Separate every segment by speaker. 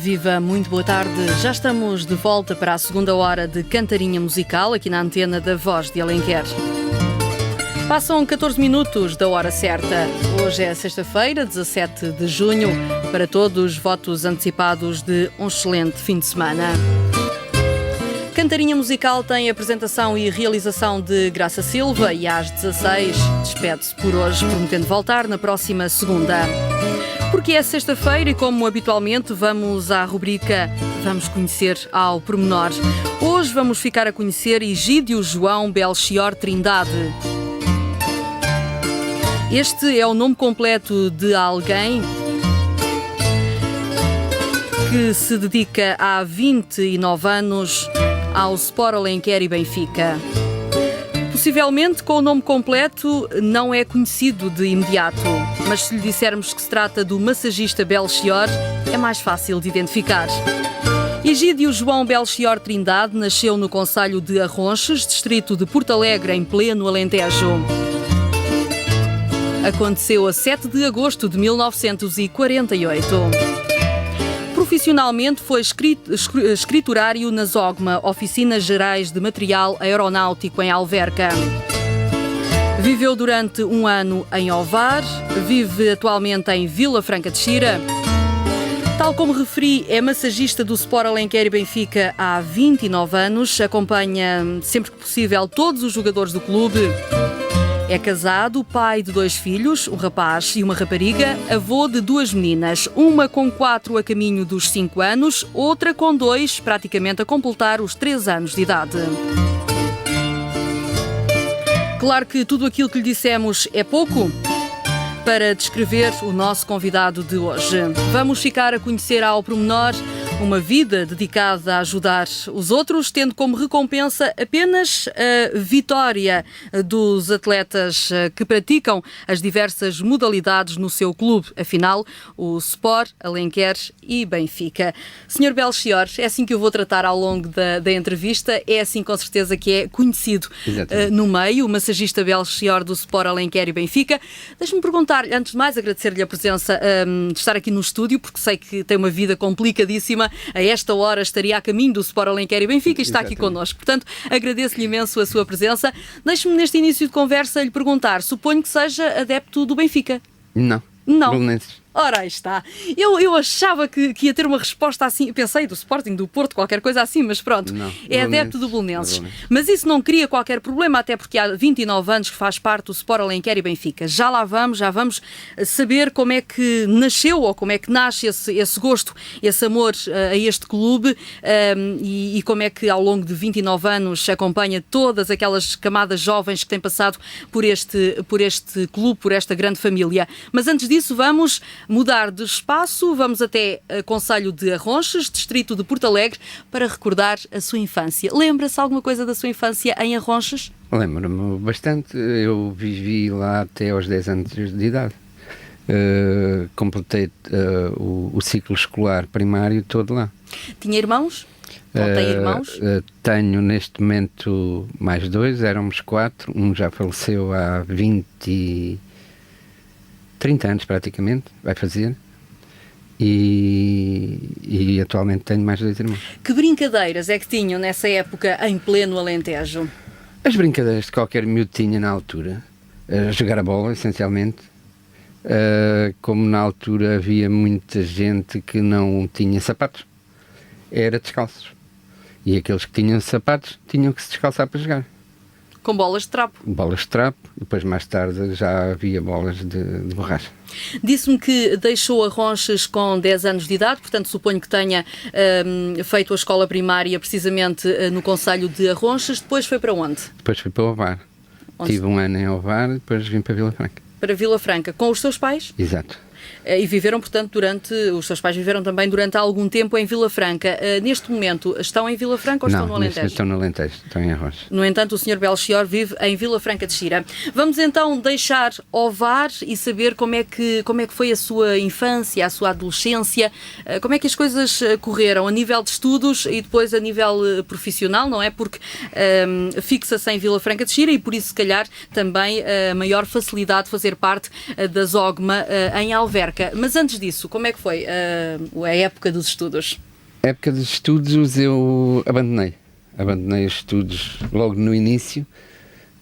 Speaker 1: Viva, muito boa tarde. Já estamos de volta para a segunda hora de Cantarinha Musical, aqui na antena da Voz de Alenquer. Passam 14 minutos da hora certa. Hoje é sexta-feira, 17 de junho. Para todos, votos antecipados de um excelente fim de semana. Cantarinha Musical tem apresentação e realização de Graça Silva e às 16 despede-se por hoje, prometendo voltar na próxima segunda. Porque é sexta-feira e, como habitualmente, vamos à rubrica Vamos Conhecer ao Pormenor. Hoje vamos ficar a conhecer Egídio João Belchior Trindade. Este é o nome completo de alguém que se dedica há 29 anos ao Sport Alenquer e Benfica. Possivelmente com o nome completo não é conhecido de imediato, mas se lhe dissermos que se trata do massagista Belchior, é mais fácil de identificar. Egídio João Belchior Trindade nasceu no concelho de Arronches, distrito de Porto Alegre, em pleno Alentejo. Aconteceu a 7 de agosto de 1948. Profissionalmente foi escriturário na ZOGMA, Oficinas Gerais de Material Aeronáutico em Alverca. Viveu durante um ano em Ovar, vive atualmente em Vila Franca de Xira. Tal como referi, é massagista do Sport Alenquer e Benfica há 29 anos, acompanha sempre que possível todos os jogadores do clube. É casado, pai de 2 filhos, um rapaz e uma rapariga, avô de 2 meninas, uma com 4 a caminho dos 5 anos, outra com 2, praticamente a completar os 3 anos de idade. Claro que tudo aquilo que lhe dissemos é pouco para descrever o nosso convidado de hoje. Vamos ficar a conhecer ao pormenor uma vida dedicada a ajudar os outros, tendo como recompensa apenas a vitória dos atletas que praticam as diversas modalidades no seu clube, afinal, o Sport Alenquer e Benfica. Sr. Belchior, é assim que eu vou tratar ao longo da entrevista, é assim com certeza que é conhecido no meio, o massagista Belchior do Sport Alenquer e Benfica. Deixe-me perguntar, antes de mais, agradecer-lhe a presença de estar aqui no estúdio, porque sei que tem uma vida complicadíssima. A esta hora estaria a caminho do Sport Alenquer e Benfica e está aqui connosco. Portanto, agradeço-lhe imenso a sua presença. Deixe-me, neste início de conversa, lhe perguntar, suponho que seja adepto do Benfica?
Speaker 2: Não. Belenenses.
Speaker 1: Ora, aí está. Eu achava que ia ter uma resposta assim, pensei do Sporting, do Porto, qualquer coisa assim, mas pronto,
Speaker 2: não,
Speaker 1: é adepto do Belenenses. Mas isso não cria qualquer problema, até porque há 29 anos que faz parte do Sport Alenquer e Benfica. Já vamos saber como é que nasceu ou como é que nasce esse gosto, esse amor a este clube e como é que ao longo de 29 anos acompanha todas aquelas camadas jovens que têm passado por este clube, por esta grande família. Mas antes disso, vamos mudar de espaço, vamos até concelho de Arronches, distrito de Porto Alegre, para recordar a sua infância. Lembra-se alguma coisa da sua infância em Arronches?
Speaker 2: Lembro-me bastante. Eu vivi lá até aos 10 anos de idade. Completei o ciclo escolar primário todo lá.
Speaker 1: Tinha irmãos? Ou tem irmãos?
Speaker 2: Tenho neste momento mais 2, éramos 4. Um já faleceu há 30 anos praticamente, vai fazer, e atualmente tenho mais 2 irmãos.
Speaker 1: Que brincadeiras é que tinham nessa época em pleno Alentejo?
Speaker 2: As brincadeiras que qualquer miúdo tinha na altura, jogar a bola essencialmente, como na altura havia muita gente que não tinha sapatos, era descalços, e aqueles que tinham sapatos tinham que se descalçar para jogar.
Speaker 1: Com bolas de trapo?
Speaker 2: Bolas de trapo, depois mais tarde já havia bolas de borracha.
Speaker 1: Disse-me que deixou Arronches com 10 anos de idade, portanto suponho que tenha feito a escola primária precisamente no concelho de Arronches. Depois foi para onde?
Speaker 2: Depois fui para Ovar. Tive um ano em Ovar, depois vim para Vila Franca.
Speaker 1: Para Vila Franca, com os seus pais?
Speaker 2: Exato.
Speaker 1: E viveram, portanto, os seus pais viveram também durante algum tempo em Vila Franca. Neste momento, estão em Vila Franca ou estão no Alentejo?
Speaker 2: Não, estão no Alentejo, estão em Arronches.
Speaker 1: No entanto, o Sr. Belchior vive em Vila Franca de Xira. Vamos então deixar Ovar e saber como é que foi a sua infância, a sua adolescência, como é que as coisas correram a nível de estudos e depois a nível profissional, não é? Porque fixa-se em Vila Franca de Xira e por isso, se calhar, também a maior facilidade de fazer parte da ZOGMA em Alverca. Alverca. Mas antes disso, como é que foi a época dos estudos?
Speaker 2: A época dos estudos eu abandonei os estudos logo no início,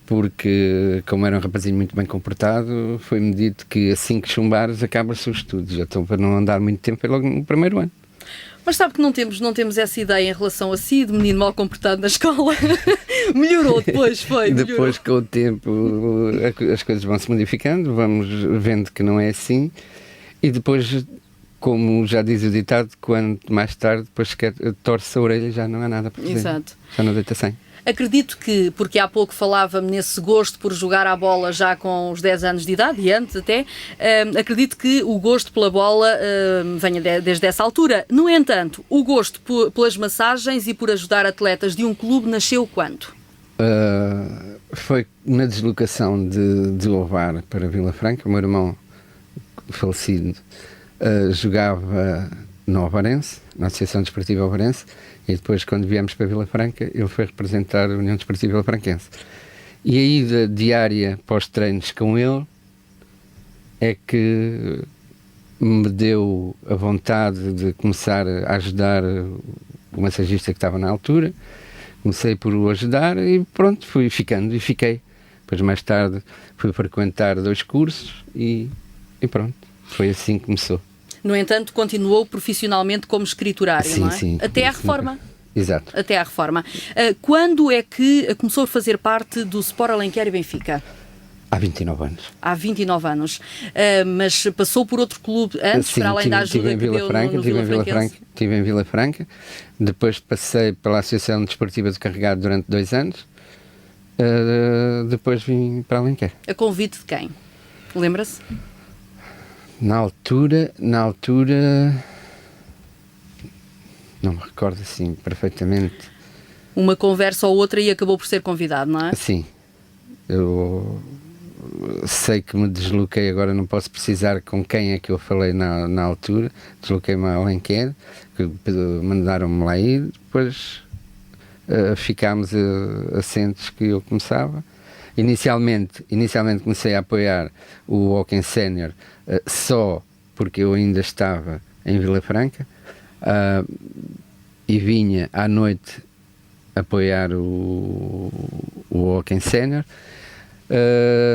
Speaker 2: porque como era um rapazinho muito bem comportado, foi-me dito que assim que chumbares acabas os estudos. Então, para não andar muito tempo, foi logo no primeiro ano.
Speaker 1: Mas sabe que não temos essa ideia em relação a si, de menino mal comportado na escola. Melhorou depois, foi.
Speaker 2: Depois, com o tempo, as coisas vão se modificando, vamos vendo que não é assim, e depois, como já diz o ditado, quanto mais tarde, depois que torce a orelha, já não há nada para fazer.
Speaker 1: Exato.
Speaker 2: Já não deita sem.
Speaker 1: Acredito que, porque há pouco falava-me nesse gosto por jogar à bola já com os 10 anos de idade, e antes até, acredito que o gosto pela bola venha desde essa altura. No entanto, o gosto pelas massagens e por ajudar atletas de um clube nasceu quando?
Speaker 2: Foi na deslocação de Ovar para Vila Franca. O meu irmão falecido jogava no Ovarense, na Associação Desportiva Ovarense, e depois, quando viemos para Vila Franca, ele foi representar a União Desportiva Vila Franquense. E a ida diária pós-treinos com ele é que me deu a vontade de começar a ajudar o massagista que estava na altura. Comecei por o ajudar e pronto, fui ficando e fiquei. Depois, mais tarde, fui frequentar 2 cursos e pronto, foi assim que começou.
Speaker 1: No entanto, continuou profissionalmente como escriturário,
Speaker 2: sim,
Speaker 1: não é?
Speaker 2: Sim.
Speaker 1: Até à reforma.
Speaker 2: Exato.
Speaker 1: Até à reforma. Quando é que começou a fazer parte do Sport Alenquer e Benfica?
Speaker 2: Há 29 anos.
Speaker 1: Há 29 anos. Mas passou por outro clube antes, para além da ajuda que deu no Vila Franquense?
Speaker 2: Estive em Vila Franca. Depois passei pela Associação Desportiva de Carregado durante 2 anos. Depois vim para Alenquer.
Speaker 1: A convite de quem? Lembra-se?
Speaker 2: Na altura, não me recordo assim perfeitamente.
Speaker 1: Uma conversa ou outra e acabou por ser convidado, não é?
Speaker 2: Sim. Eu sei que me desloquei, agora não posso precisar com quem é que eu falei na altura. Desloquei-me a Alenquer, que mandaram-me lá ir, depois ficámos assentos que eu começava. Inicialmente comecei a apoiar o Hockey Sénior só porque eu ainda estava em Vila Franca e vinha à noite apoiar o Hockey Sénior.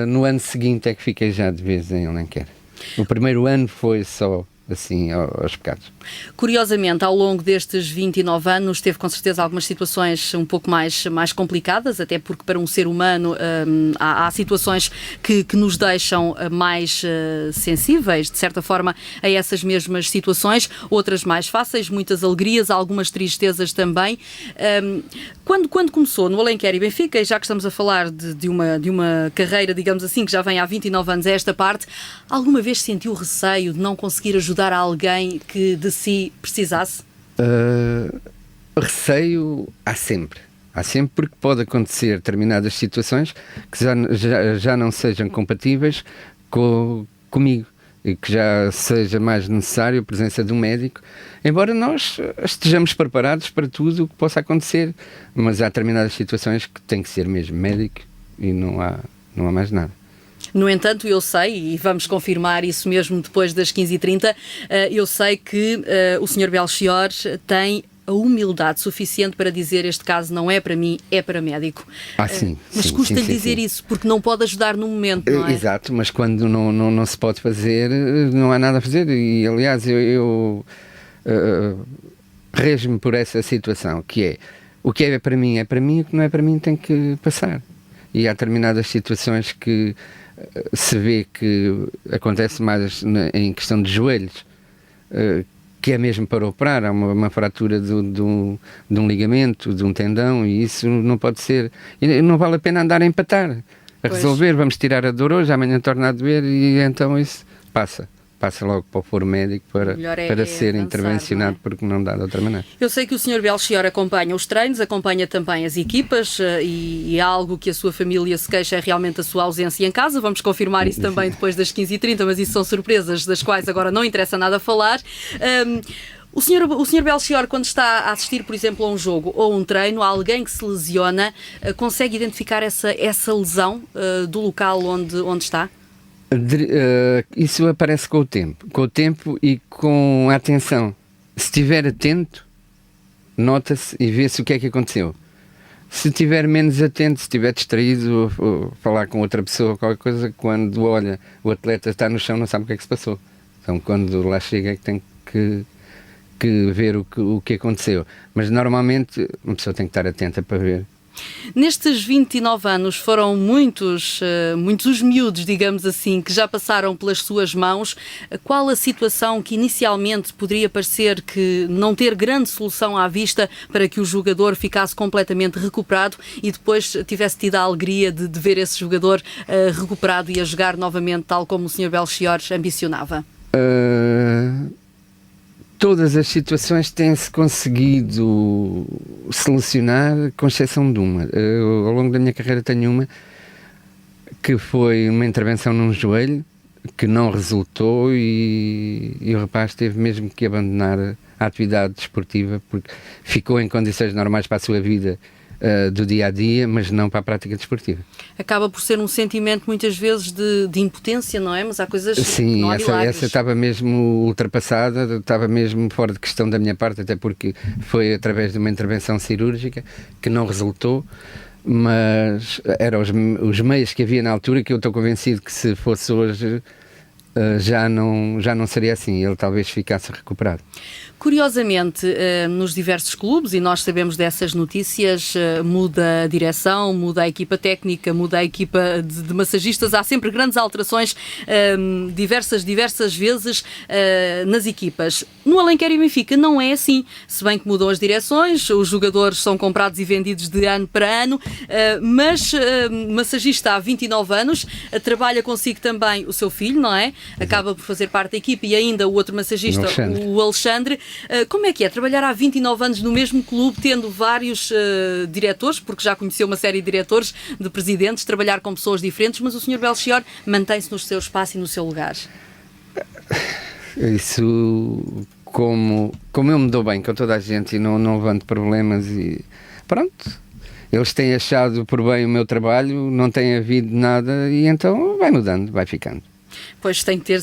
Speaker 2: No ano seguinte é que fiquei já de vez em Alenquer. O primeiro ano foi só assim aos bocados.
Speaker 1: Curiosamente, ao longo destes 29 anos, teve com certeza algumas situações um pouco mais complicadas, até porque para um ser humano há situações que nos deixam mais sensíveis, de certa forma, a essas mesmas situações, outras mais fáceis, muitas alegrias, algumas tristezas também. Quando começou no Alenquer e Benfica, e já que estamos a falar de uma carreira, digamos assim, que já vem há 29 anos a esta parte, alguma vez sentiu receio de não conseguir ajudar a alguém que de si precisasse?
Speaker 2: Receio há sempre porque pode acontecer determinadas situações que já não sejam compatíveis comigo e que já seja mais necessário a presença de um médico, embora nós estejamos preparados para tudo o que possa acontecer, mas há determinadas situações que tem que ser mesmo médico e não há mais nada.
Speaker 1: No entanto, eu sei, e vamos confirmar isso mesmo depois das 15h30, eu sei que o Sr. Belchior tem a humildade suficiente para dizer este caso não é para mim, é para médico.
Speaker 2: Sim.
Speaker 1: Mas custa-lhe dizer isso, porque não pode ajudar no momento, não é?
Speaker 2: Exato, mas quando não se pode fazer, não há nada a fazer. E, aliás, eu rejo-me por essa situação, que é, o que é para mim, o que não é para mim tem que passar. E há determinadas situações que se vê que acontece mais em questão de joelhos, que é mesmo para operar, há uma fratura de um ligamento, de um tendão, e isso não pode ser, e não vale a pena andar a empatar, a resolver, vamos tirar a dor hoje, amanhã torna a doer, e então isso passa logo para o foro médico para ser avançar, intervencionado, porque não dá de outra maneira.
Speaker 1: Eu sei que o Sr. Belchior acompanha os treinos, acompanha também as equipas e algo que a sua família se queixa é realmente a sua ausência em casa. Vamos confirmar isso também depois das 15h30, mas isso são surpresas das quais agora não interessa nada falar. O Sr. Belchior, quando está a assistir, por exemplo, a um jogo ou um treino, a alguém que se lesiona, consegue identificar essa lesão do local onde está?
Speaker 2: Isso aparece com o tempo e com a atenção. Se estiver atento, nota-se e vê-se o que é que aconteceu. Se estiver menos atento, se estiver distraído ou falar com outra pessoa, qualquer coisa, quando olha, o atleta está no chão, não sabe o que é que se passou. Então, quando lá chega, é que tem que ver o que aconteceu. Mas, normalmente, uma pessoa tem que estar atenta para ver.
Speaker 1: Nestes 29 anos foram muitos os miúdos, digamos assim, que já passaram pelas suas mãos. Qual a situação que inicialmente poderia parecer que não ter grande solução à vista para que o jogador ficasse completamente recuperado e depois tivesse tido a alegria de ver esse jogador recuperado e a jogar novamente tal como o Sr. Belchior ambicionava?
Speaker 2: Todas as situações têm-se conseguido solucionar, com exceção de uma. Ao longo da minha carreira tenho uma que foi uma intervenção num joelho que não resultou e o rapaz teve mesmo que abandonar a atividade desportiva porque ficou em condições normais para a sua vida do dia a dia, mas não para a prática desportiva.
Speaker 1: Acaba por ser um sentimento muitas vezes de impotência, não é? Mas há coisas que não há milagres.
Speaker 2: Essa estava mesmo ultrapassada, estava mesmo fora de questão da minha parte, até porque foi através de uma intervenção cirúrgica que não resultou, mas eram os meios que havia na altura que eu estou convencido que se fosse hoje já não seria assim, ele talvez ficasse recuperado.
Speaker 1: Curiosamente, nos diversos clubes, e nós sabemos dessas notícias, muda a direção, muda a equipa técnica, muda a equipa de massagistas, há sempre grandes alterações diversas vezes nas equipas. No Alenquer e Benfica não é assim, se bem que mudam as direções, os jogadores são comprados e vendidos de ano para ano, mas massagista há 29 anos, trabalha consigo também o seu filho, não é? Acaba por fazer parte da equipa e ainda o outro massagista, o Alexandre. Como é que é trabalhar há 29 anos no mesmo clube, tendo vários diretores, porque já conheceu uma série de diretores, de presidentes, trabalhar com pessoas diferentes, mas o Sr. Belchior mantém-se no seu espaço e no seu lugar?
Speaker 2: Isso, como eu me dou bem com toda a gente e não levanto problemas e pronto, eles têm achado por bem o meu trabalho, não tem havido nada e então vai mudando, vai ficando.
Speaker 1: Pois tem que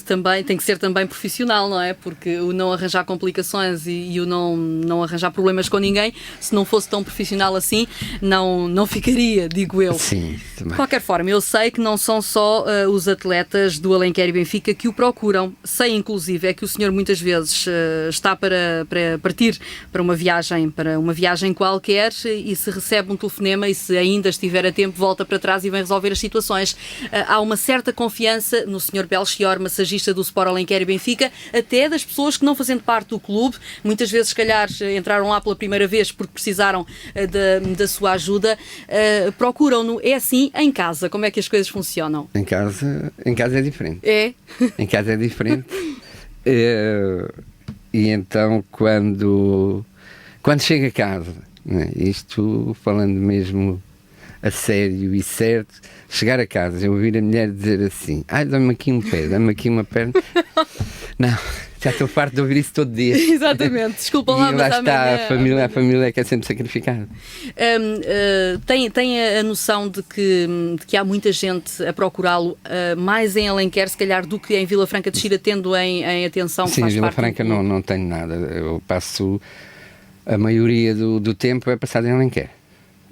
Speaker 1: ser também profissional, não é? Porque o não arranjar complicações e o não arranjar problemas com ninguém, se não fosse tão profissional assim, não ficaria, digo eu.
Speaker 2: Sim, também.
Speaker 1: De qualquer forma, eu sei que não são só os atletas do Alenquer e Benfica que o procuram. Sei, inclusive, é que o senhor muitas vezes está para partir para uma viagem qualquer e se recebe um telefonema e se ainda estiver a tempo, volta para trás e vem resolver as situações. Há uma certa confiança no senhor Belchior, massagista do Sport Alenquer e Benfica, até das pessoas que não fazendo parte do clube, muitas vezes se calhar entraram lá pela primeira vez porque precisaram da sua ajuda, procuram-no. É assim em casa? Como é que as coisas funcionam?
Speaker 2: Em casa é diferente.
Speaker 1: É?
Speaker 2: Em casa é diferente. E então quando chega a casa, né, isto falando mesmo a sério e certo, chegar a casa e ouvir a mulher dizer assim: ai, dá-me aqui um pé, dá-me aqui uma perna. Não, já estou farto de ouvir isso todo dia.
Speaker 1: Exatamente, desculpa lá,
Speaker 2: e
Speaker 1: mas
Speaker 2: lá está a família é que é sempre sacrificada.
Speaker 1: Tem a noção de que há muita gente a procurá-lo mais em Alenquer, se calhar, do que em Vila Franca de Xira, tendo em atenção que
Speaker 2: sim,
Speaker 1: faz
Speaker 2: em Vila
Speaker 1: parte
Speaker 2: Franca não tenho nada. Eu passo a maioria do tempo é passado em Alenquer.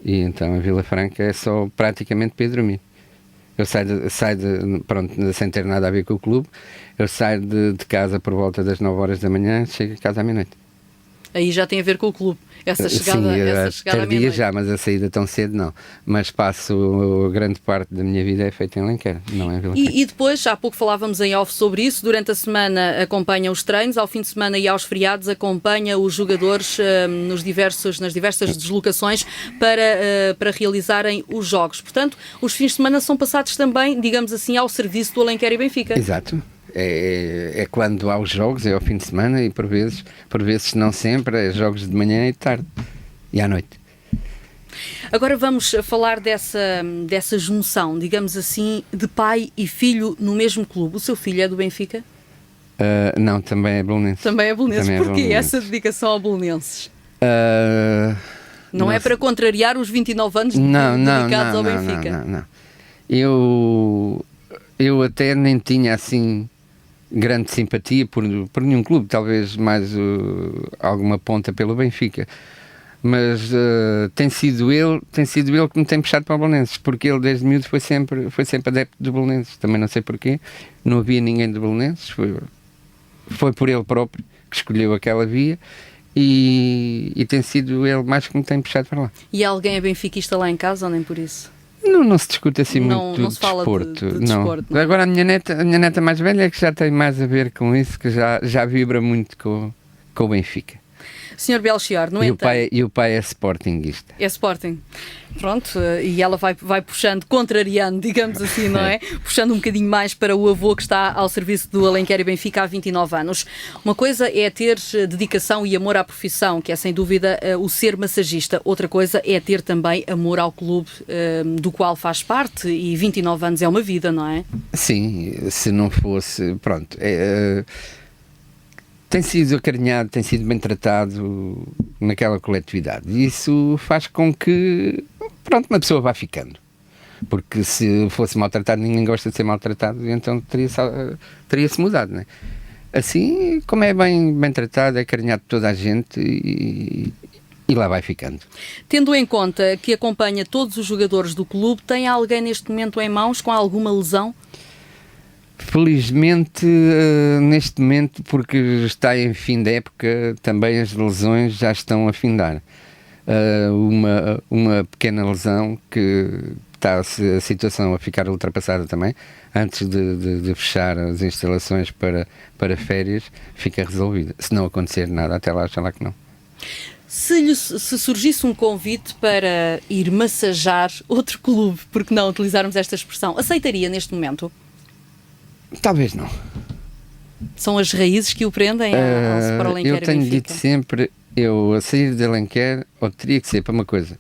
Speaker 2: E então a Vila Franca é só praticamente para ir dormir. Eu saio pronto, sem ter nada a ver com o clube, eu saio de casa por volta das 9 horas da manhã, chego a casa à meia-noite.
Speaker 1: Aí já tem a ver com o clube, essa chegada à meia-noite.
Speaker 2: Já, mas a saída tão cedo não. Mas passo, grande parte da minha vida é feita em Alenquer, não é em Vila Franca.
Speaker 1: E depois, há pouco falávamos em off sobre isso, durante a semana acompanha os treinos, ao fim de semana e aos feriados acompanha os jogadores nas diversas deslocações para realizarem os jogos. Portanto, os fins de semana são passados também, digamos assim, ao serviço do Alenquer e Benfica.
Speaker 2: Exato. É quando há os jogos, é ao fim de semana e por vezes não sempre, é jogos de manhã e de tarde e à noite.
Speaker 1: Agora vamos falar dessa junção, digamos assim, de pai e filho no mesmo clube. O seu filho é do Benfica?
Speaker 2: Não, também é bolonense.
Speaker 1: Também é bolonense. Porquê essa dedicação a bolonenses? Não é para contrariar os 29 anos dedicados ao Benfica?
Speaker 2: Não. eu até nem tinha assim grande simpatia por nenhum clube, talvez mais alguma ponta pelo Benfica. Mas tem sido ele que me tem puxado para o Belenenses, porque ele desde miúdo foi sempre adepto do Belenenses. Também não sei porquê, não havia ninguém do Belenenses, foi por ele próprio que escolheu aquela via e tem sido ele mais que me tem puxado para lá.
Speaker 1: E alguém é benfiquista lá em casa ou nem por isso?
Speaker 2: Não se discute assim muito
Speaker 1: não se fala
Speaker 2: desporto.
Speaker 1: de desporto. Não.
Speaker 2: Agora a minha neta mais velha é que já tem mais a ver com isso, que já vibra muito com o Benfica.
Speaker 1: Sr. Belchior, no entanto...
Speaker 2: E o pai é sportinguista.
Speaker 1: É Sporting. Pronto, e ela vai puxando, contrariando, digamos assim, não é? Puxando um bocadinho mais para o avô que está ao serviço do Alenquer e Benfica há 29 anos. Uma coisa é ter dedicação e amor à profissão, que é sem dúvida o ser massagista. Outra coisa é ter também amor ao clube do qual faz parte, e 29 anos é uma vida, não é?
Speaker 2: Sim, se não fosse... Pronto, tem sido acarinhado, tem sido bem tratado naquela coletividade. E isso faz com que, pronto, uma pessoa vá ficando. Porque se fosse maltratado, ninguém gosta de ser maltratado, então teria-se mudado, não é? Assim, como é bem tratado, é acarinhado de toda a gente e lá vai ficando.
Speaker 1: Tendo em conta que acompanha todos os jogadores do clube, tem alguém neste momento em mãos com alguma lesão?
Speaker 2: Felizmente, neste momento, porque está em fim de época, também as lesões já estão a findar. Uma pequena lesão que está a situação a ficar ultrapassada também, antes de fechar as instalações para férias, fica resolvida. Se não acontecer nada, até lá, acho que não.
Speaker 1: Se surgisse um convite para ir massajar outro clube, por que não utilizarmos esta expressão, aceitaria neste momento?
Speaker 2: Talvez não.
Speaker 1: São as raízes que o prendem ao Sport Alenquer e Benfica?
Speaker 2: Eu tenho dito sempre, eu a sair de Alenquer, ou teria que ser para uma coisa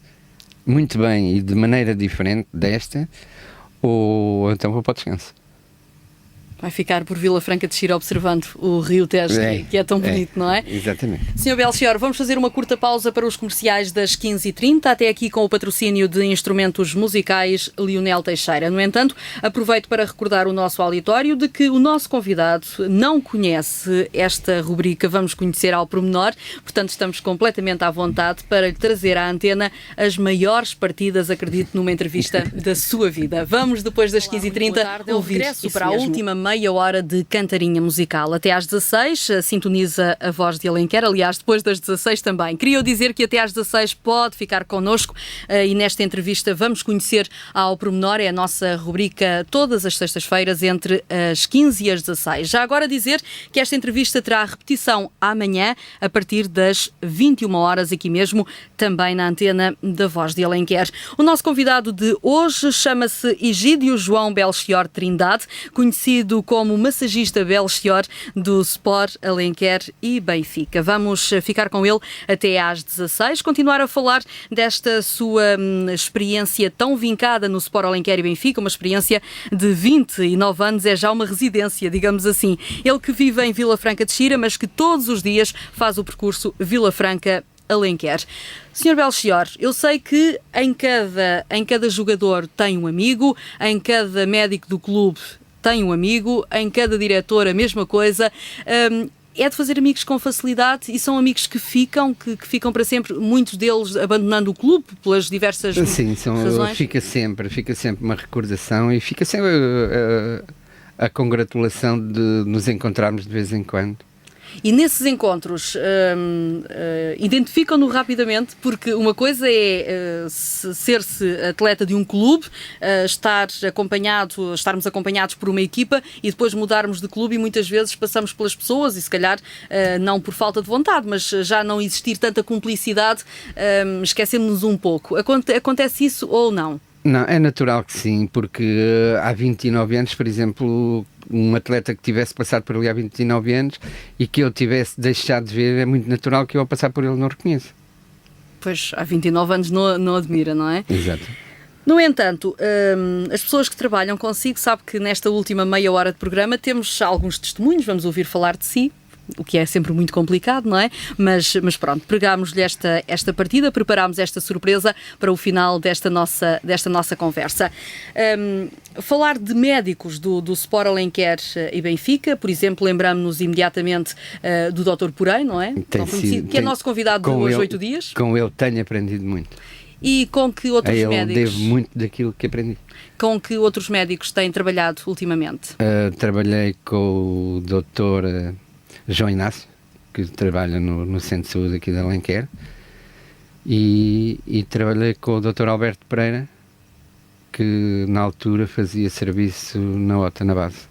Speaker 2: muito bem e de maneira diferente desta, ou então vou para o descanso.
Speaker 1: Vai ficar por Vila Franca de Xira observando o Rio Tejo, que é tão bonito, não é?
Speaker 2: Exatamente.
Speaker 1: Sr. Belchior, vamos fazer uma curta pausa para os comerciais das 15h30, até aqui com o patrocínio de instrumentos musicais Lionel Teixeira. No entanto, aproveito para recordar o nosso auditório de que o nosso convidado não conhece esta rubrica Vamos Conhecer ao Pormenor, portanto estamos completamente à vontade para lhe trazer à antena as maiores partidas, acredito, numa entrevista da sua vida. Vamos, depois das 15h30, ouvir isso para a última meia hora de cantarinha musical. Até às 16, sintoniza a Voz de Alenquer. Aliás, depois das 16 também. Queria dizer que até às 16 pode ficar connosco e nesta entrevista vamos conhecer ao pormenor. É a nossa rubrica todas as sextas-feiras entre as 15 e as 16. Já agora dizer que esta entrevista terá repetição amanhã a partir das 21 horas aqui mesmo, também na antena da Voz de Alenquer. O nosso convidado de hoje chama-se Egídio João Belchior Trindade, conhecido como massagista Belchior do Sport Alenquer e Benfica. Vamos ficar com ele até às 16, continuar a falar desta sua experiência tão vincada no Sport Alenquer e Benfica, uma experiência de 29 anos, é já uma residência, digamos assim. Ele que vive em Vila Franca de Xira, mas que todos os dias faz o percurso Vila Franca Alenquer. Sr. Belchior, eu sei que em cada jogador tem um amigo, em cada médico do clube tem um amigo, em cada diretor a mesma coisa. É de fazer amigos com facilidade e são amigos que ficam para sempre, muitos deles abandonando o clube pelas diversas razões?
Speaker 2: Fica sempre uma recordação e fica sempre a congratulação de nos encontrarmos de vez em quando.
Speaker 1: E nesses encontros identificam-no rapidamente, porque uma coisa é ser-se atleta de um clube, estarmos acompanhados por uma equipa e depois mudarmos de clube e muitas vezes passamos pelas pessoas e se calhar não por falta de vontade, mas já não existir tanta cumplicidade, esquecemos-nos um pouco. Acontece isso ou não?
Speaker 2: Não, é natural que sim, porque há 29 anos, por exemplo, um atleta que tivesse passado por ali há 29 anos e que eu tivesse deixado de ver, é muito natural que eu ao passar por ele não reconheça.
Speaker 1: Pois, há 29 anos não admira, não é?
Speaker 2: Exato.
Speaker 1: No entanto, as pessoas que trabalham consigo, sabe que nesta última meia hora de programa temos alguns testemunhos, vamos ouvir falar de si, o que é sempre muito complicado, não é? Mas pronto, pregámos-lhe esta partida, preparámos esta surpresa para o final desta nossa conversa. Falar de médicos do Sport Alenquer e Benfica, por exemplo, lembramos-nos imediatamente do Dr. Porém, não é? Que é nosso convidado de hoje 8 dias.
Speaker 2: Com ele tenho aprendido muito.
Speaker 1: E com que outros médicos?
Speaker 2: Devo muito daquilo que aprendi.
Speaker 1: Com que outros médicos têm trabalhado ultimamente?
Speaker 2: Trabalhei com o Dr. João Inácio, que trabalha no Centro de Saúde aqui de Alenquer, e trabalhei com o Dr. Alberto Pereira, que na altura fazia serviço na OTA, na base.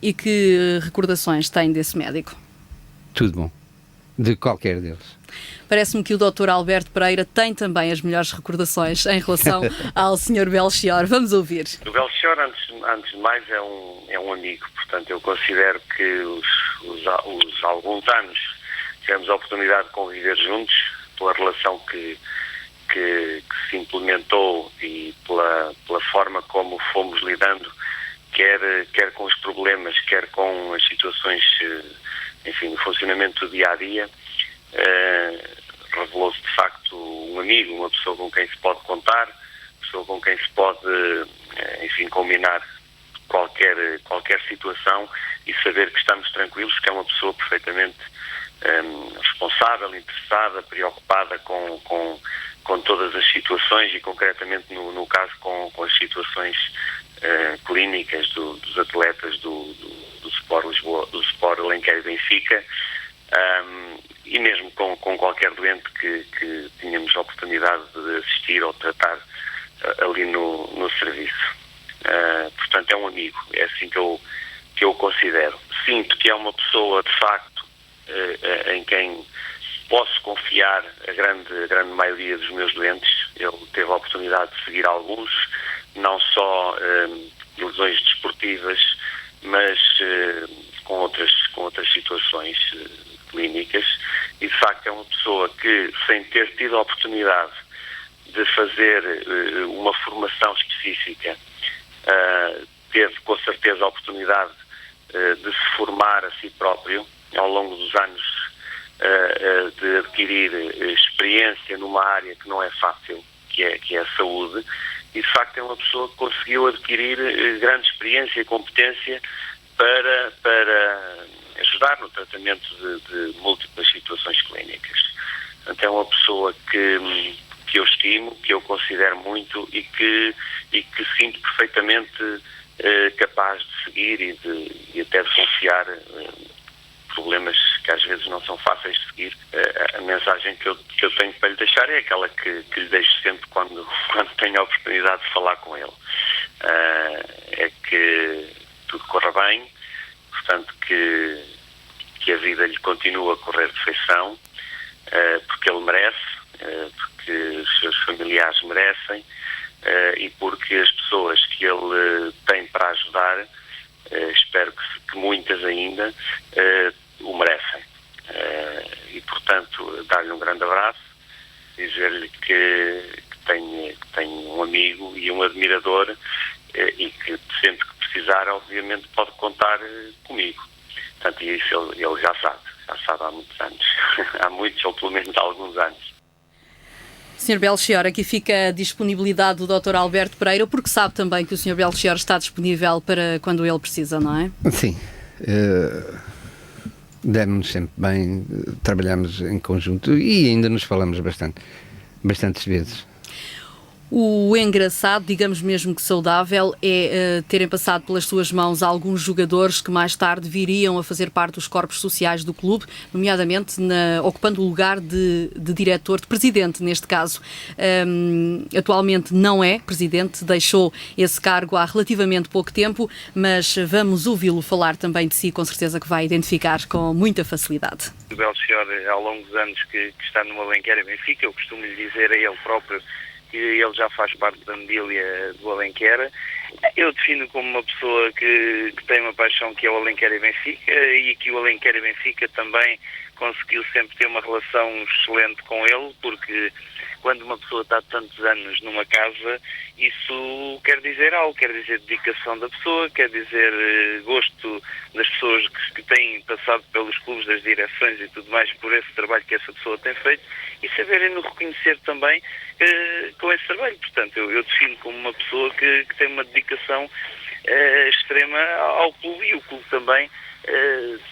Speaker 1: E que recordações tem desse médico?
Speaker 2: Tudo bom, de qualquer deles.
Speaker 1: Parece-me que o Dr. Alberto Pereira tem também as melhores recordações em relação ao Sr. Belchior. Vamos ouvir.
Speaker 3: O Belchior, antes de mais, é um amigo. Portanto, eu considero que os alguns anos tivemos a oportunidade de conviver juntos, pela relação que se implementou e pela forma como fomos lidando, quer com os problemas, quer com as situações, enfim, o funcionamento do dia-a-dia. Revelou-se de facto um amigo, uma pessoa com quem se pode contar, pessoa com quem se pode, enfim, combinar qualquer situação e saber que estamos tranquilos, que é uma pessoa perfeitamente responsável, interessada, preocupada com todas as situações e concretamente no caso com as situações clínicas dos atletas do Sport Lisboa, do Sport Alenquer e Benfica. E mesmo com qualquer doente que tínhamos a oportunidade de assistir ou tratar ali no serviço. Portanto, é um amigo, é assim que eu o considero. Sinto que é uma pessoa, de facto, em quem posso confiar a grande maioria dos meus doentes. Ele teve a oportunidade de seguir alguns, não só de lesões desportivas, mas com outras situações clínicas, e de facto é uma pessoa que, sem ter tido a oportunidade de fazer uma formação específica, teve com certeza a oportunidade de se formar a si próprio ao longo dos anos, de adquirir experiência numa área que não é fácil, que é a saúde, e de facto é uma pessoa que conseguiu adquirir grande experiência e competência para ajudar no tratamento de múltiplas situações clínicas. Então é uma pessoa que eu estimo, que eu considero muito e que sinto perfeitamente capaz de seguir e até de confiar problemas que às vezes não são fáceis de seguir. A mensagem que eu tenho para lhe deixar é aquela que lhe deixo sempre quando tenho a oportunidade de falar com ele. É que tudo corra bem, portanto que a vida lhe continue a correr de feição, porque ele merece, porque os seus familiares merecem, e porque as pessoas que ele tem para ajudar, espero que muitas ainda, o merecem. E portanto dar-lhe um grande abraço, dizer-lhe que tenho um amigo e um admirador, e que sempre que precisar, obviamente, pode contar comigo. Portanto, e isso ele já sabe há muitos anos. Há muitos, ou pelo menos há alguns anos.
Speaker 1: Sr. Belchior, aqui fica a disponibilidade do Dr. Alberto Pereira, porque sabe também que o Sr. Belchior está disponível para quando ele precisa, não é?
Speaker 2: Sim. Demos-nos sempre bem, trabalhamos em conjunto e ainda nos falamos bastantes vezes.
Speaker 1: O engraçado, digamos mesmo que saudável, é terem passado pelas suas mãos alguns jogadores que mais tarde viriam a fazer parte dos corpos sociais do clube, nomeadamente ocupando o lugar de diretor, de presidente neste caso. Atualmente não é presidente, deixou esse cargo há relativamente pouco tempo, mas vamos ouvi-lo falar também de si, com certeza que vai identificar com muita facilidade.
Speaker 3: O Belchior, ao longo dos anos que está no Alenquer e Benfica, eu costumo lhe dizer a ele próprio que ele já faz parte da família do Alenquer. Eu defino como uma pessoa que tem uma paixão que é o Alenquer e Benfica, e que o Alenquer e Benfica também conseguiu sempre ter uma relação excelente com ele, porque quando uma pessoa está tantos anos numa casa, isso quer dizer algo, quer dizer dedicação da pessoa, quer dizer gosto das pessoas que têm passado pelos clubes, das direções e tudo mais, por esse trabalho que essa pessoa tem feito, e saberem-no reconhecer também com esse trabalho. Portanto, eu defino como uma pessoa que tem uma dedicação extrema ao clube, e o clube também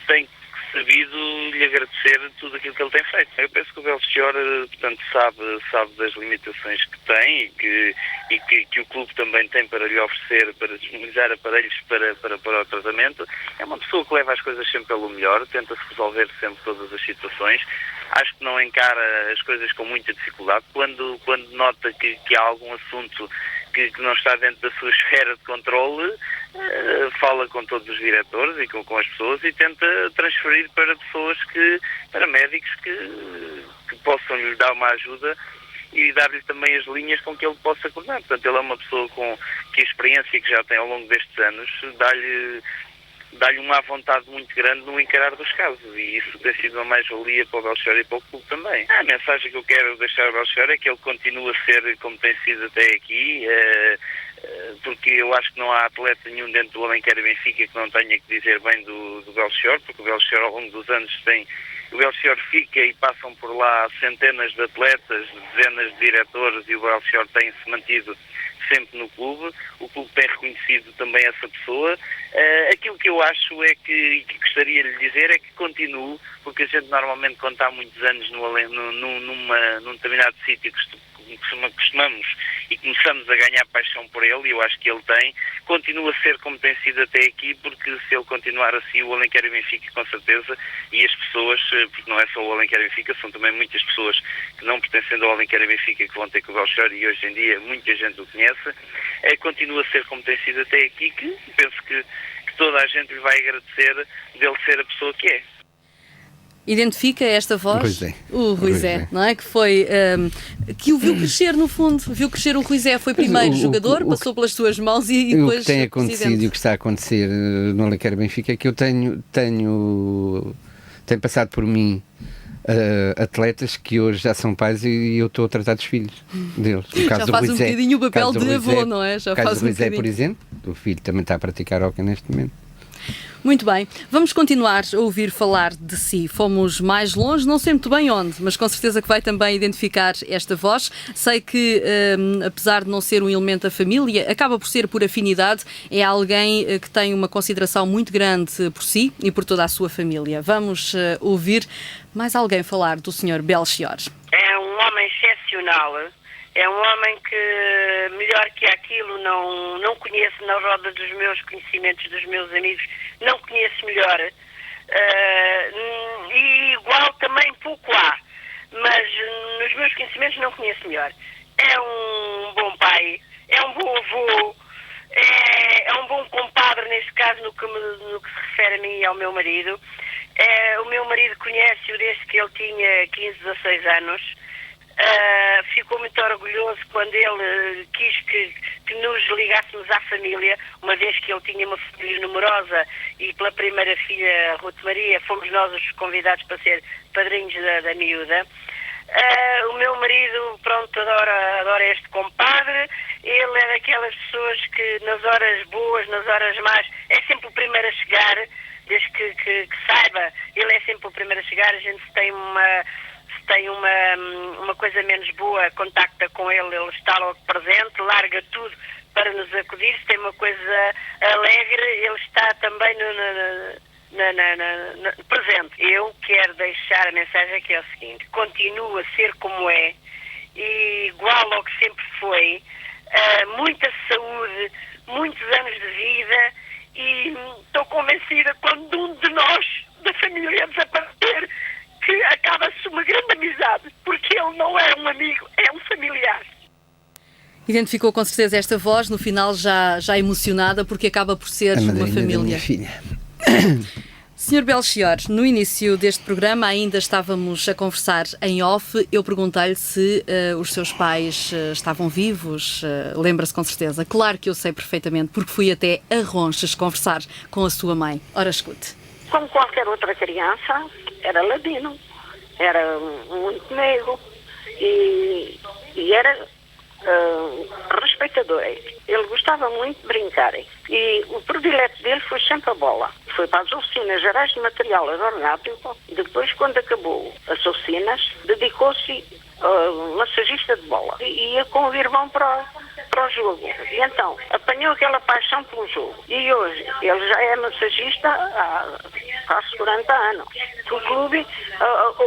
Speaker 3: tem sabido lhe agradecer tudo aquilo que ele tem feito. Eu penso que o Belchior, portanto, sabe das limitações que tem e que o clube também tem para lhe oferecer, para disponibilizar aparelhos para o tratamento. É uma pessoa que leva as coisas sempre pelo melhor, tenta-se resolver sempre todas as situações. Acho que não encara as coisas com muita dificuldade. Quando nota que há algum assunto que não está dentro da sua esfera de controle, fala com todos os diretores e com as pessoas e tenta transferir para médicos que possam lhe dar uma ajuda e dar-lhe também as linhas com que ele possa coordenar. Portanto, ele é uma pessoa que a experiência que já tem ao longo destes anos dá-lhe uma vontade muito grande no encarar dos casos, e isso tem sido uma mais-valia para o Belchior e para o clube também. A mensagem que eu quero deixar ao Belchior é que ele continua a ser como tem sido até aqui, porque eu acho que não há atleta nenhum dentro do Alenquer e Benfica que não tenha que dizer bem do Belchior, porque o Belchior ao longo dos anos o Belchior fica e passam por lá centenas de atletas, dezenas de diretores, e o Belchior tem-se mantido sempre no clube. O clube tem reconhecido também essa pessoa. Aquilo que eu acho é que gostaria de lhe dizer é que continue, porque a gente normalmente, quando está há muitos anos num determinado sítio, costumamos e começamos a ganhar paixão por ele, e eu acho que ele continua a ser como tem sido até aqui, porque se ele continuar assim, o Alenquer e Benfica, com certeza, e as pessoas, porque não é só o Alenquer e Benfica, são também muitas pessoas que não pertencendo ao Alenquer e Benfica que vão ter com o Belchior, e hoje em dia muita gente o conhece, continua a ser como tem sido até aqui, que penso que toda a gente lhe vai agradecer dele ser a pessoa que é.
Speaker 1: Identifica esta voz?
Speaker 2: Rui Zé.
Speaker 1: O Rui Zé, não é? Que foi, que o viu crescer no fundo, viu crescer o Rui Zé, foi primeiro jogador, passou pelas suas mãos e depois
Speaker 2: o que tem acontecido
Speaker 1: presidente.
Speaker 2: e o que está a acontecer no Alenquer Benfica é que eu tenho passado por mim atletas que hoje já são pais e eu estou a tratar dos filhos deles. No caso
Speaker 1: Já
Speaker 2: do
Speaker 1: faz
Speaker 2: Rui
Speaker 1: um
Speaker 2: Zé,
Speaker 1: bocadinho o papel
Speaker 2: caso do
Speaker 1: de
Speaker 2: Rui
Speaker 1: avô,
Speaker 2: Zé,
Speaker 1: não é? Já
Speaker 2: no caso
Speaker 1: faz
Speaker 2: do Rui Zé,
Speaker 1: bocadinho.
Speaker 2: por exemplo, o filho também está a praticar hóquei neste momento.
Speaker 1: Muito bem, vamos continuar a ouvir falar de si. Fomos mais longe, não sei muito bem onde, mas com certeza que vai também identificar esta voz. Sei que, apesar de não ser um elemento da família, acaba por ser por afinidade, é alguém que tem uma consideração muito grande por si e por toda a sua família. Vamos ouvir mais alguém falar do Sr. Belchior.
Speaker 4: É um homem excepcional. É um homem que, melhor que aquilo, não conheço na roda dos meus conhecimentos, dos meus amigos, não conheço melhor. E igual também pouco há, mas nos meus conhecimentos não conheço melhor. É um bom pai, é um bom avô, é um bom compadre, neste caso, no que se refere a mim e ao meu marido. O meu marido conhece-o desde que ele tinha 15, 16 anos. Ficou muito orgulhoso quando ele quis que nos ligássemos à família, uma vez que ele tinha uma família numerosa, e pela primeira filha, Ruth Maria, fomos nós os convidados para ser padrinhos da miúda. O meu marido, pronto, adora este compadre. Ele é daquelas pessoas que nas horas boas, nas horas más, é sempre o primeiro a chegar, desde que saiba, ele é sempre o primeiro a chegar. A gente tem uma coisa menos boa, contacta com ele está logo presente, larga tudo para nos acudir. Se tem uma coisa alegre, ele está também presente. Eu quero deixar a mensagem que é o seguinte: continua a ser como é, e igual ao que sempre foi, muita saúde, muitos anos de vida, e estou convencida, quando um de nós, da família, desaparecer, que acaba-se uma grande amizade, porque ele não é um amigo, é um familiar.
Speaker 1: Identificou com certeza esta voz, no final já emocionada, porque acaba por ser uma família.
Speaker 2: Da minha filha.
Speaker 1: Sr. Belchior, no início deste programa ainda estávamos a conversar em off. Eu perguntei-lhe se os seus pais estavam vivos. Lembra-se com certeza. Claro que eu sei perfeitamente, porque fui até a Ronchas conversar com a sua mãe. Ora, escute.
Speaker 4: Como qualquer outra criança, era ladino, era muito negro, e
Speaker 5: e era respeitador. Ele gostava muito de brincar. E o predileto dele foi sempre a bola. Foi para as oficinas gerais de material aeronáutico. Depois, quando acabou as oficinas, dedicou-se massagista de bola. E ia com o irmão para o jogo. E então, apanhou aquela paixão pelo jogo. E hoje, ele já é massagista há quase 40 anos. O clube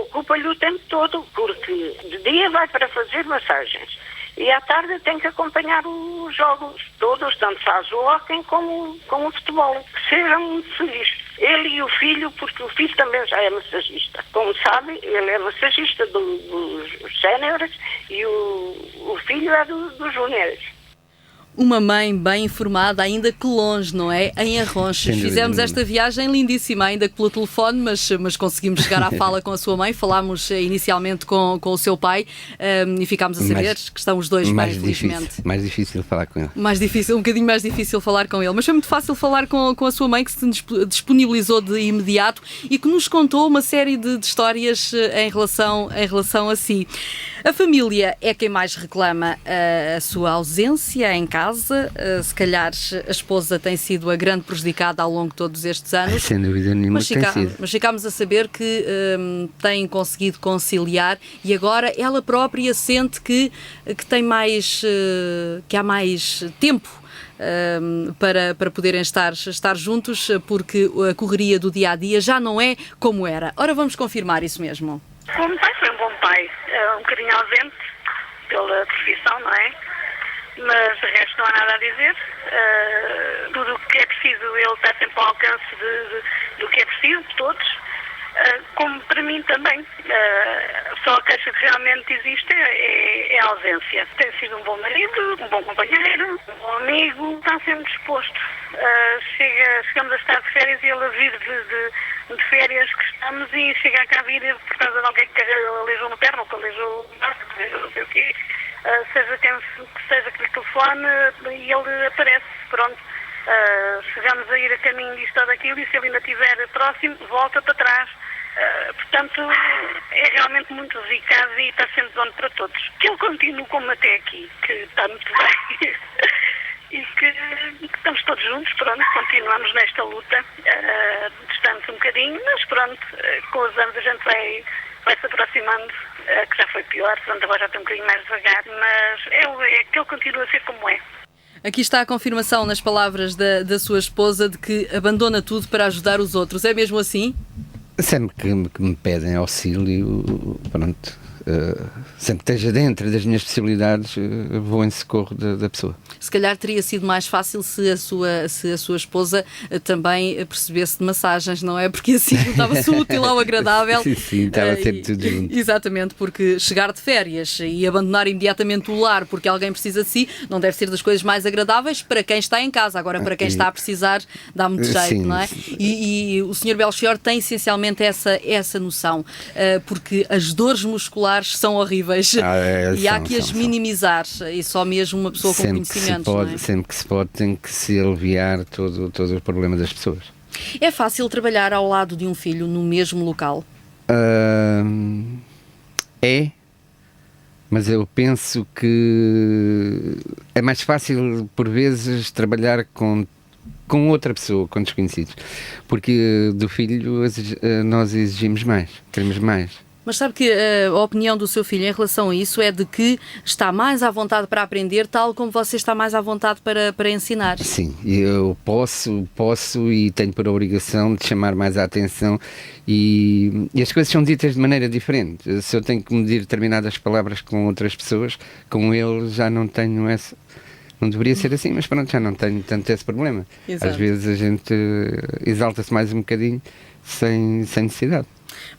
Speaker 5: ocupa-lhe o tempo todo, porque de dia vai para fazer massagens. E à tarde tem que acompanhar os jogos todos, tanto faz o hóquei como o futebol. Que seja muito feliz. Ele e o filho, porque o filho também já é massagista. Como sabe, ele é massagista dos séniores e o filho é dos júniores.
Speaker 1: Uma mãe bem informada, ainda que longe, não é? Em Arronches. Fizemos esta viagem lindíssima, ainda que pelo telefone, mas conseguimos chegar à fala com a sua mãe. Falámos inicialmente com o seu pai e ficámos a saber que estão os dois bem, felizmente.
Speaker 2: Mais difícil falar com ele.
Speaker 1: Um bocadinho mais difícil falar com ele. Mas foi muito fácil falar com a sua mãe, que se disponibilizou de imediato e que nos contou uma série de histórias em relação a si. A família é quem mais reclama a sua ausência em casa. Se calhar a esposa tem sido a grande prejudicada ao longo de todos estes anos.
Speaker 2: Sem dúvida nenhuma que tem sido.
Speaker 1: Mas ficámos a saber que tem conseguido conciliar e agora ela própria sente que tem mais, que há mais tempo para poderem estar juntos, porque a correria do dia-a-dia já não é como era. Ora, vamos confirmar isso mesmo.
Speaker 5: Como pai, foi um bom pai. Um bocadinho ausente pela profissão, não é? Mas de resto não há nada a dizer. Tudo o que é preciso, ele está sempre ao alcance do que é preciso, de todos. Como para mim também. Só a queixa que realmente existe é a ausência. Tem sido um bom marido, um bom companheiro, um bom amigo, está sempre disposto. Chegamos a estar de férias e ele a vir de férias que estamos e chega cá a vir por causa de alguém que aleijou uma perna ou que aleijou o braço, que não sei o quê. Seja quem seja que lhe telefone e ele aparece, pronto. Chegamos a ir a caminho disto ou daquilo e se ele ainda estiver próximo, volta para trás. Portanto, é realmente muito dedicado e está sendo dono para todos. Que ele continue como até aqui, que está muito bem. E que estamos todos juntos, pronto, continuamos nesta luta, distante um bocadinho, mas pronto, com os anos a gente vai se aproximando, que já foi pior, portanto agora já está um bocadinho mais devagar, mas é que ele continua a ser como é.
Speaker 1: Aqui está a confirmação nas palavras da sua esposa de que abandona tudo para ajudar os outros. É mesmo assim?
Speaker 2: Sempre que me pedem auxílio, pronto, sempre que esteja dentro das minhas possibilidades, vou em socorro da pessoa.
Speaker 1: Se calhar teria sido mais fácil se a sua esposa também percebesse de massagens, não é? Porque assim estava-se útil ao agradável.
Speaker 2: Sim, estava sempre tudo junto.
Speaker 1: Exatamente, porque chegar de férias e abandonar imediatamente o lar porque alguém precisa de si, não deve ser das coisas mais agradáveis para quem está em casa. Agora, para quem está a precisar, dá muito jeito,
Speaker 2: sim,
Speaker 1: não é? E o Sr. Belchior tem essencialmente essa noção, porque as dores musculares são horríveis e há que as minimizar, e só mesmo uma pessoa com conhecimentos.
Speaker 2: Sempre que se pode, tem que se aliviar todo o problema das pessoas.
Speaker 1: É fácil trabalhar ao lado de um filho no mesmo local?
Speaker 2: Mas eu penso que é mais fácil, por vezes, trabalhar com outra pessoa, com desconhecidos, porque do filho nós exigimos mais, queremos mais.
Speaker 1: Mas sabe que a opinião do seu filho em relação a isso é de que está mais à vontade para aprender, tal como você está mais à vontade para ensinar.
Speaker 2: Sim, eu posso e tenho por obrigação de chamar mais a atenção e as coisas são ditas de maneira diferente. Se eu tenho que medir determinadas palavras com outras pessoas, com ele já não tenho essa... Não deveria ser assim, mas pronto, já não tenho tanto esse problema. Exato. Às vezes a gente exalta-se mais um bocadinho sem necessidade.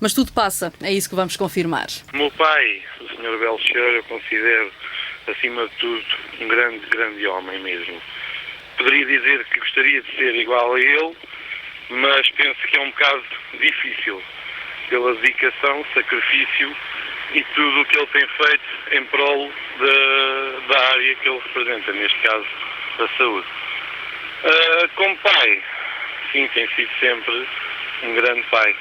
Speaker 1: Mas tudo passa, é isso que vamos confirmar.
Speaker 3: O meu pai, o Sr. Belchior, eu considero, acima de tudo, um grande homem mesmo. Poderia dizer que gostaria de ser igual a ele, mas penso que é um bocado difícil, pela dedicação, sacrifício e tudo o que ele tem feito em prol da área que ele representa, neste caso, da saúde. Como pai, sim, tem sido sempre um grande pai.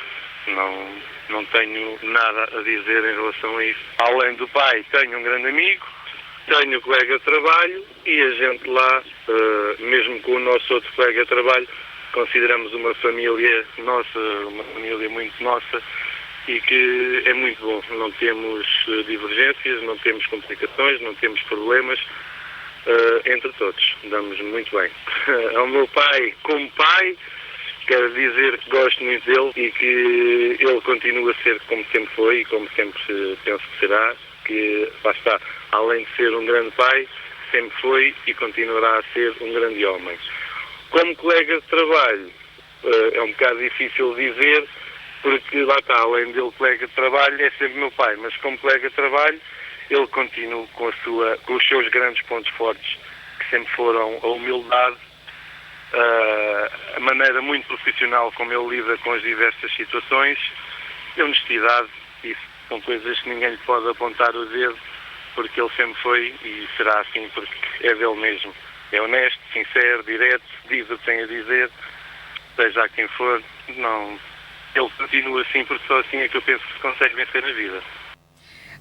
Speaker 3: Não tenho nada a dizer em relação a isso. Além do pai, tenho um grande amigo,
Speaker 6: tenho colega de trabalho e a gente lá, mesmo com o nosso outro colega de trabalho, consideramos uma família nossa, uma família muito nossa e que é muito bom. Não temos divergências, não temos complicações, não temos problemas. Entre todos, damos muito bem. Ao meu pai, como pai, quero dizer que gosto muito dele e que ele continua a ser como sempre foi e como sempre penso que será, que lá está, além de ser um grande pai, sempre foi e continuará a ser um grande homem. Como colega de trabalho, é um bocado difícil dizer, porque lá está, além dele colega de trabalho, é sempre meu pai, mas como colega de trabalho, ele continua com os seus grandes pontos fortes, que sempre foram a humildade, a maneira muito profissional como ele lida com as diversas situações, e a honestidade. Isso são coisas que ninguém lhe pode apontar o dedo, porque ele sempre foi e será assim, porque é dele mesmo. É honesto, sincero, direto, diz o que tem a dizer, seja a quem for. Não, ele continua assim, porque só assim é que eu penso que se consegue vencer na vida.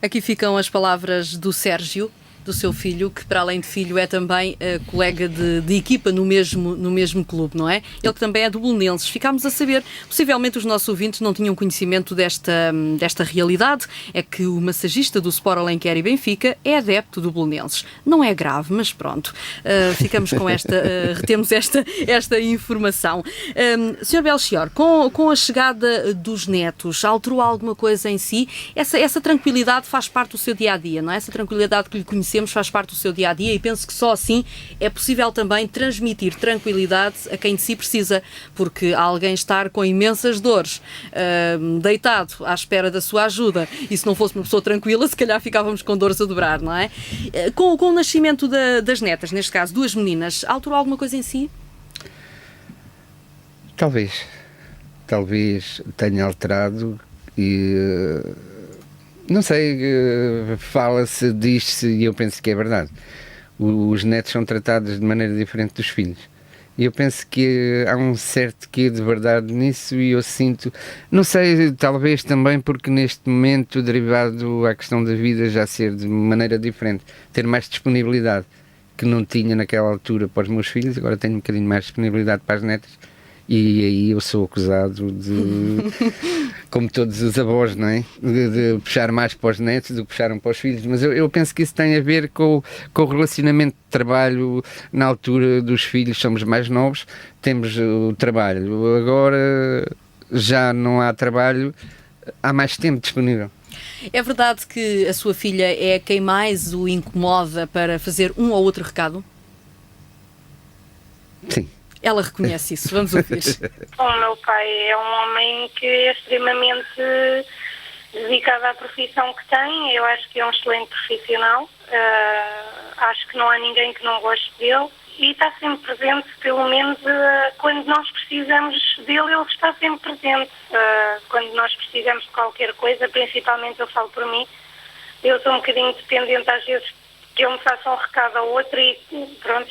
Speaker 1: Aqui ficam as palavras do Sérgio, do seu filho, que para além de filho é também colega de equipa no mesmo clube, não é? Ele que também é do Belenenses. Ficámos a saber, possivelmente os nossos ouvintes não tinham conhecimento desta realidade, é que o massagista do Sport Alenquer e Benfica é adepto do Belenenses. Não é grave, mas pronto. Ficamos com retemos esta informação. Sr. Belchior, com a chegada dos netos, alterou alguma coisa em si? Essa tranquilidade faz parte do seu dia-a-dia, não é? Essa tranquilidade que lhe conhecemos faz parte do seu dia-a-dia e penso que só assim é possível também transmitir tranquilidade a quem de si precisa, porque alguém estar com imensas dores, deitado à espera da sua ajuda, e se não fosse uma pessoa tranquila, se calhar ficávamos com dores a dobrar, não é? Com o nascimento das netas, neste caso, 2 meninas, alterou alguma coisa em si?
Speaker 2: Talvez tenha alterado e... não sei, fala-se, diz-se, e eu penso que é verdade. Os netos são tratados de maneira diferente dos filhos. E eu penso que há um certo quê de verdade nisso e eu sinto, não sei, talvez também porque neste momento, derivado à questão da vida já ser de maneira diferente, ter mais disponibilidade que não tinha naquela altura para os meus filhos, agora tenho um bocadinho mais disponibilidade para as netas. E aí eu sou acusado de, como todos os avós, não é? De puxar mais para os netos do que puxaram para os filhos. Mas eu penso que isso tem a ver com o relacionamento de trabalho. Na altura dos filhos somos mais novos, temos o trabalho. Agora já não há trabalho, há mais tempo disponível.
Speaker 1: É verdade que a sua filha é quem mais o incomoda para fazer um ou outro recado?
Speaker 2: Sim.
Speaker 1: Ela reconhece isso. Vamos ouvir.
Speaker 5: O meu pai é um homem que é extremamente dedicado à profissão que tem. Eu acho que é um excelente profissional. Acho que não há ninguém que não goste dele. E está sempre presente, pelo menos quando nós precisamos dele, ele está sempre presente. Quando nós precisamos de qualquer coisa, principalmente eu falo por mim, eu sou um bocadinho dependente às vezes que ele me faça um recado ao outro e pronto,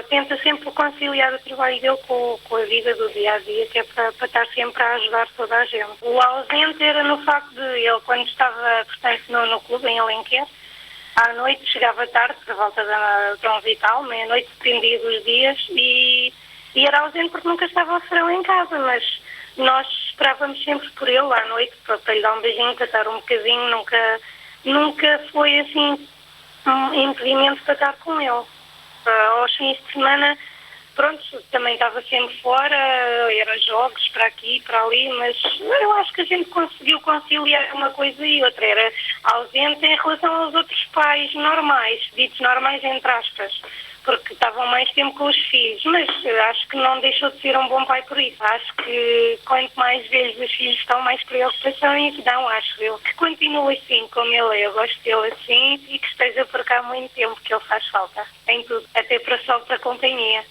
Speaker 5: tenta sempre conciliar o trabalho dele com a vida do dia-a-dia, que é para estar sempre a ajudar toda a gente. O ausente era no facto de ele, quando estava, portanto, no clube, em Alenquer, à noite chegava tarde, por volta das 11 e tal, meia-noite, dependia dos dias, e era ausente porque nunca estava a Serão em casa, mas nós esperávamos sempre por ele à noite, para lhe dar um beijinho, para estar um bocadinho, nunca foi assim um impedimento para estar com ele. Aos fins de semana, pronto, também estava sempre fora, era jogos para aqui e para ali, mas eu acho que a gente conseguiu conciliar uma coisa e outra. Era ausente em relação aos outros pais normais, ditos normais entre aspas, porque estavam mais tempo com os filhos, mas acho que não deixou de ser um bom pai por isso. Acho que quanto mais vezes os filhos estão, mais preocupação e que dão, acho eu. Que continue assim como ele é, eu gosto dele assim e que esteja por cá há muito tempo, que ele faz falta, em tudo, até para só para a companhia.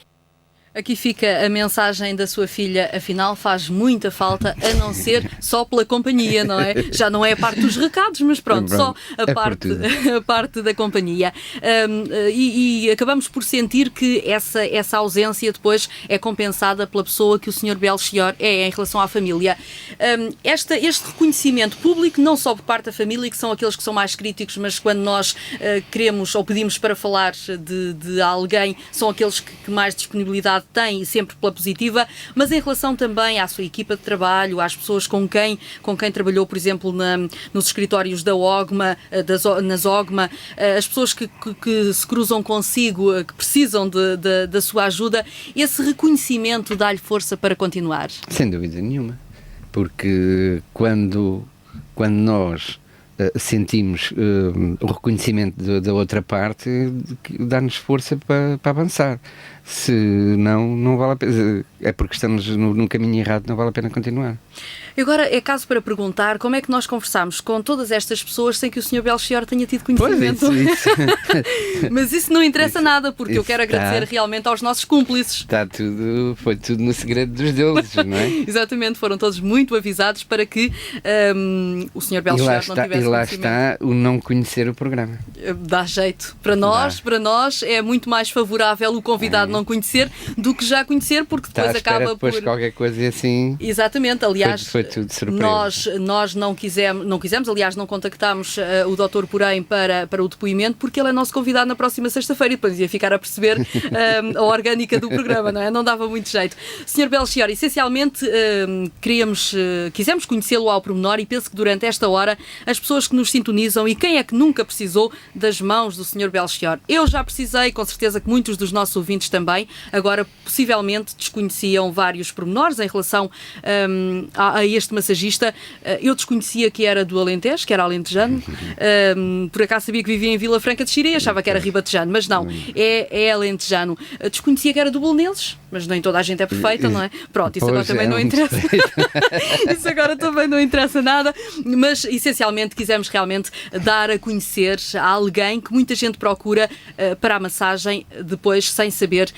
Speaker 1: Aqui fica a mensagem da sua filha, afinal faz muita falta, a não ser só pela companhia, não é? Já não é a parte dos recados, mas pronto, só a parte da companhia. E acabamos por sentir que essa ausência depois é compensada pela pessoa que o Sr. Belchior é em relação à família. Este reconhecimento público, não só por parte da família, que são aqueles que são mais críticos, mas quando nós queremos ou pedimos para falar de alguém, são aqueles que mais disponibilidade tem, sempre pela positiva, mas em relação também à sua equipa de trabalho, às pessoas com quem trabalhou, por exemplo, nos escritórios da OGMA, nas OGMA, as pessoas que se cruzam consigo, que precisam da sua ajuda, esse reconhecimento dá-lhe força para continuar?
Speaker 2: Sem dúvida nenhuma, porque quando nós sentimos o reconhecimento da outra parte, dá-nos força para avançar. Se não vale a pena, é porque estamos no caminho errado, não vale a pena continuar.
Speaker 1: Agora é caso para perguntar como é que nós conversamos com todas estas pessoas sem que o Sr. Belchior tenha tido conhecimento.
Speaker 2: Pois, isso.
Speaker 1: Mas isso não interessa nada, porque eu quero agradecer realmente aos nossos cúmplices.
Speaker 2: Foi tudo no segredo dos deuses, não é?
Speaker 1: Exatamente, foram todos muito avisados para que o Sr. Belchior não tivesse conhecimento.
Speaker 2: E lá está o não conhecer o programa.
Speaker 1: Dá jeito. Para nós é muito mais favorável o convidado não conhecer do que já conhecer, porque depois acaba
Speaker 2: depois por qualquer coisa assim.
Speaker 1: Exatamente, aliás,
Speaker 2: foi tudo surpresa.
Speaker 1: Nós não quisemos, aliás, não contactámos o Dr. Porém para o depoimento, porque ele é nosso convidado na próxima sexta-feira e depois ia ficar a perceber a orgânica do programa, não é? Não dava muito jeito. Sr. Belchior, essencialmente quisemos conhecê-lo ao pormenor e penso que durante esta hora as pessoas que nos sintonizam, e quem é que nunca precisou das mãos do Sr. Belchior? Eu já precisei, com certeza que muitos dos nossos ouvintes também. Agora, possivelmente desconheciam vários pormenores em relação a este massagista. Eu desconhecia que era do Alentejo, que era alentejano. Por acaso sabia que vivia em Vila Franca de Xira e achava que era ribatejano, mas não, é alentejano. Desconhecia que era do Belenenses, mas nem toda a gente é perfeita, não é? Pronto, isso agora também não interessa. Isso agora também não interessa nada, mas essencialmente quisemos realmente dar a conhecer a alguém que muita gente procura para a massagem, depois sem saber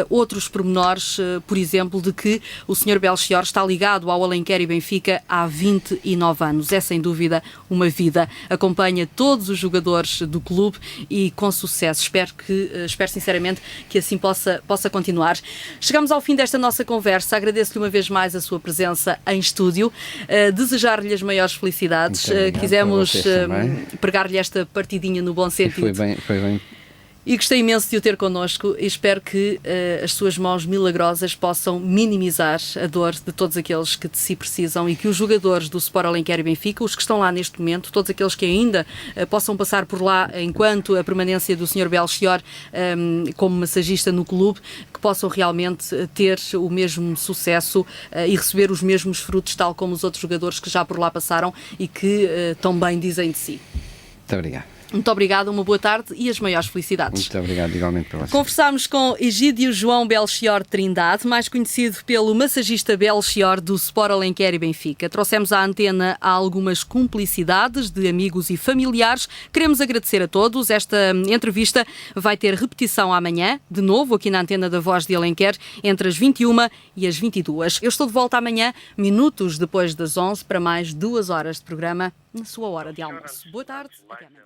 Speaker 1: outros pormenores, por exemplo, de que o Sr. Belchior está ligado ao Alenquer e Benfica há 29 anos. É sem dúvida uma vida. Acompanha todos os jogadores do clube e com sucesso. Espero sinceramente que assim possa continuar. Chegamos ao fim desta nossa conversa. Agradeço-lhe uma vez mais a sua presença em estúdio. Desejar-lhe as maiores felicidades. Quisemos pregar-lhe esta partidinha no bom sentido.
Speaker 2: Foi bem.
Speaker 1: E gostei imenso de o ter connosco e espero que as suas mãos milagrosas possam minimizar a dor de todos aqueles que de si precisam e que os jogadores do Sport Alenquer e Benfica, os que estão lá neste momento, todos aqueles que ainda possam passar por lá enquanto a permanência do Sr. Belchior como massagista no clube, que possam realmente ter o mesmo sucesso e receber os mesmos frutos, tal como os outros jogadores que já por lá passaram e que tão bem dizem de si.
Speaker 2: Muito obrigado.
Speaker 1: Muito obrigada, uma boa tarde e as maiores felicidades.
Speaker 2: Muito obrigado, igualmente para vocês.
Speaker 1: Conversámos com Egídio João Belchior Trindade, mais conhecido pelo massagista Belchior do Sport Alenquer e Benfica. Trouxemos à antena algumas cumplicidades de amigos e familiares. Queremos agradecer a todos. Esta entrevista vai ter repetição amanhã, de novo aqui na antena da Voz de Alenquer, entre as 21 e as 22. Eu estou de volta amanhã, minutos depois das 11, para mais 2 horas de programa na sua hora de almoço. Boa tarde. Até amanhã.